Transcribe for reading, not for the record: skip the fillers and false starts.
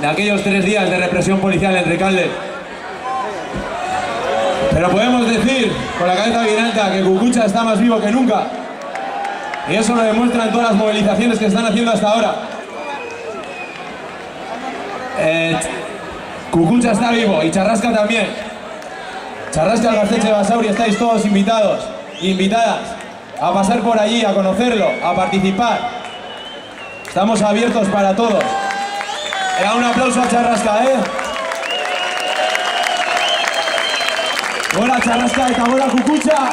de aquellos 3 días de represión policial en Recalde. Pero podemos decir, con la cabeza bien alta, que Cucucha está más vivo que nunca. Y eso lo demuestran todas las movilizaciones que están haciendo hasta ahora. Cucucha está vivo y Charrasca también. Charrasca, Algarceche, Basauri, estáis todos invitados, invitadas a pasar por allí, a conocerlo, a participar. Estamos abiertos para todos. Un aplauso a Charrasca, Hola Charrasca, eta hola Cucucha.